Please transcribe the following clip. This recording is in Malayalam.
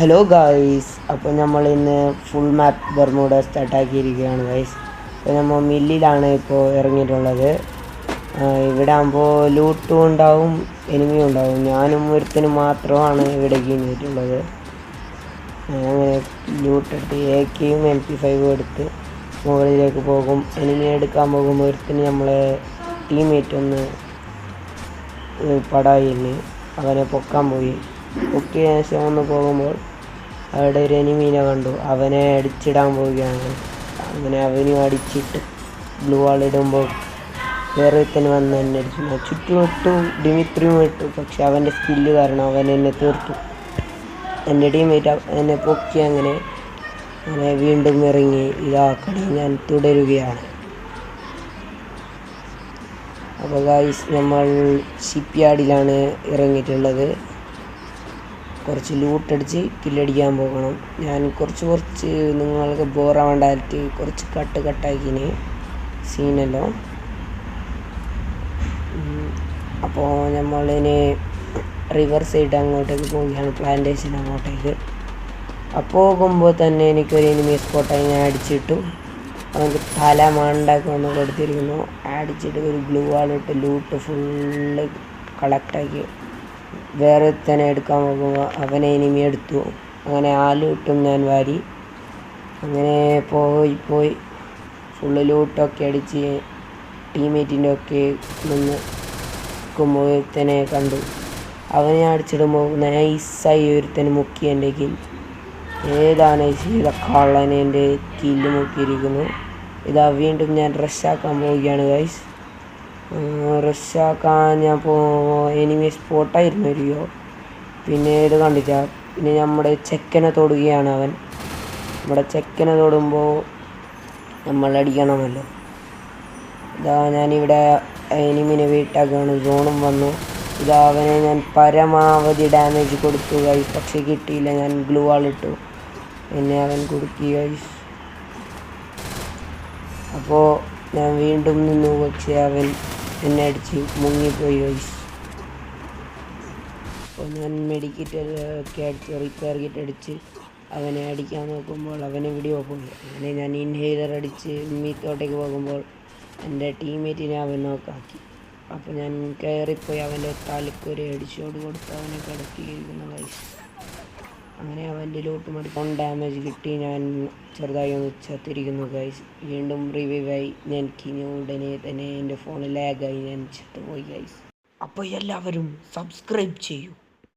ഹലോ ഗായ്സ്, അപ്പോൾ നമ്മൾ ഇന്ന് ഫുൾ മാപ്പ് ബർമൂഡ സ്റ്റാർട്ടാക്കിയിരിക്കുകയാണ് ഗായ്സ്. അപ്പോൾ നമ്മൾ മില്ലിലാണ് ഇപ്പോൾ ഇറങ്ങിയിട്ടുള്ളത്. ഇവിടെ ആകുമ്പോൾ ലൂട്ടും ഉണ്ടാവും, എനിമിയും ഉണ്ടാവും. ഞാനും ഒരുത്തനും മാത്രമാണ് ഇവിടെ കഴിഞ്ഞിട്ടുള്ളത്. അങ്ങനെ ലൂട്ടെടുത്ത് AK-യും MP5 എടുത്ത് മുകളിലേക്ക് പോകും. എനിമി എടുക്കാൻ പോകുമ്പോൾ ഒരുത്തിന് നമ്മളെ ടീംമേറ്റ് ഒന്ന് പടായിന് അവനെ പൊക്കാൻ പോയി. പൊക്കിയ ശേഷം ഒന്ന് പോകുമ്പോൾ അവിടെ ഒരു എനിമീനെ കണ്ടു. അവനെ അടിച്ചിടാൻ പോവുകയാണ്. അങ്ങനെ അവനും അടിച്ചിട്ട് ബ്ലൂ വാൾ ഇടുമ്പോൾ വേറെ തന്നെ വന്ന് എന്നെ അടിച്ചു. ചുറ്റുമിട്ടു, ഡിമിത്രിയും ഇട്ടു. പക്ഷെ അവൻ്റെ സ്കില്ല് കാരണം അവൻ എന്നെ തീർത്തു. എൻ്റെ ടീമേറ്റ് എന്നെ പൊക്കി. അങ്ങനെ വീണ്ടും ഇറങ്ങി ഇതാ കളി ഞാൻ തുടരുകയാണ്. അപ്പോൾ ഗായ്സ്, നമ്മൾ ഷിപ്പ് യാർഡിലാണ് ഇറങ്ങിയിട്ടുള്ളത്. കുറച്ച് ലൂട്ടടിച്ച് കില്ലടിക്കാൻ പോകണം. ഞാൻ കുറച്ച് നിങ്ങൾക്ക് ബോറാവേണ്ടായിട്ട് കുറച്ച് കട്ടാക്കിന് സീനല്ലോ. അപ്പോൾ നമ്മളിനി റിവർ സൈഡ് അങ്ങോട്ടേക്ക് പോവുകയാണ്, പ്ലാന്റേഷൻ അങ്ങോട്ടേക്ക്. പോകുമ്പോൾ തന്നെ എനിക്കൊരു എനിമി സ്പോട്ടായി. ഞാൻ അടിച്ചിട്ടു. അവർക്ക് തല മണ്ടാക്കി ഒന്ന് കൊടുത്തിരിക്കുന്നു. അടിച്ചിട്ട് ഒരു ഗ്ലൂ വാളിട്ട് ലൂട്ട് ഫുള്ള് കളക്റ്റാക്കി വേറെ തന്നെ എടുക്കാൻ പോകുമ്പോൾ അവനെ എനിമി എടുത്തു. അങ്ങനെ ആ ലൂട്ടും ഞാൻ വാരി. അങ്ങനെ പോയി ഫുള്ള് ലൂട്ടൊക്കെ അടിച്ച് ടീമേറ്റിൻ്റെ ഒക്കെ നിന്ന് നിൽക്കുമ്പോൾ ഒരുത്തനെ കണ്ടു. അവനെ അടിച്ചിടുമ്പോൾ നൈസായി ഒരുത്തന് മുക്കി എൻ്റെ കിൽ. ഏതാണ് ചെയ്ത കള്ളനെ എൻ്റെ കില്ല് മുക്കിയിരിക്കുന്നു. ഇതാ വീണ്ടും ഞാൻ റഷാക്കാൻ പോവുകയാണ് ഗൈസ്. റഷാക്കാൻ ഞാൻ എനിമി സ്പോട്ടായിരുന്നു വരികയോ. പിന്നെ ഇത് കണ്ടില്ല. പിന്നെ നമ്മുടെ ചെക്കനെ തൊടുകയാണ് അവൻ. നമ്മുടെ ചെക്കനെ തൊടുമ്പോൾ നമ്മൾ അടിക്കണമല്ലോ. ഇതാ ഞാനിവിടെ എനിമിനെ വീട്ടാക്കുകയാണ്. സോണും വന്നു. ഇതാ അവനെ ഞാൻ പരമാവധി ഡാമേജ് കൊടുത്തു ഗൈസ്. പക്ഷെ കിട്ടിയില്ല. ഞാൻ ഗ്ലൂ വാളിട്ടു. പിന്നെ അവൻ കുടുക്കി ഗൈസ്. അപ്പോൾ ഞാൻ വീണ്ടും നിന്നു. പക്ഷേ അവൻ എന്നെ അടിച്ച് മുങ്ങിപ്പോയി ഗൈസ്. അപ്പോൾ ഞാൻ മെഡിക്കറ്റ് ഒക്കെ അടിച്ച് റിപ്പയർ കിറ്റ് അടിച്ച് അവനെ അടിക്കാൻ നോക്കുമ്പോൾ അവന് വീഡിയോ പോയി. അങ്ങനെ ഞാൻ ഇൻഹേലർ അടിച്ച് മീത്തോട്ടേക്ക് പോകുമ്പോൾ എൻ്റെ ടീമേറ്റിനെ അവൻ നോക്കാക്കി. അപ്പോൾ ഞാൻ കയറിപ്പോയി അവൻ്റെ തലക്കൊരു അടിച്ചോട് കൊടുത്ത് അവനെ കിടത്തിയിരിക്കുന്നു ഗൈസ്. അങ്ങനെ അവൻ്റെ ലൂട്ടും എടുത്ത് ഡാമേജ് കിട്ടി. ഞാൻ ചെറുതായി ഒന്ന് ചത്തിരിക്കുന്നു ഗൈസ്. വീണ്ടും റിവൈവായി. ഞാൻ ഉടനെ തന്നെ എൻ്റെ ഫോൺ ലാഗായി. ഞാൻ ചത്തുപോയി ഗൈസ്. അപ്പോൾ എല്ലാവരും സബ്സ്ക്രൈബ് ചെയ്യൂ.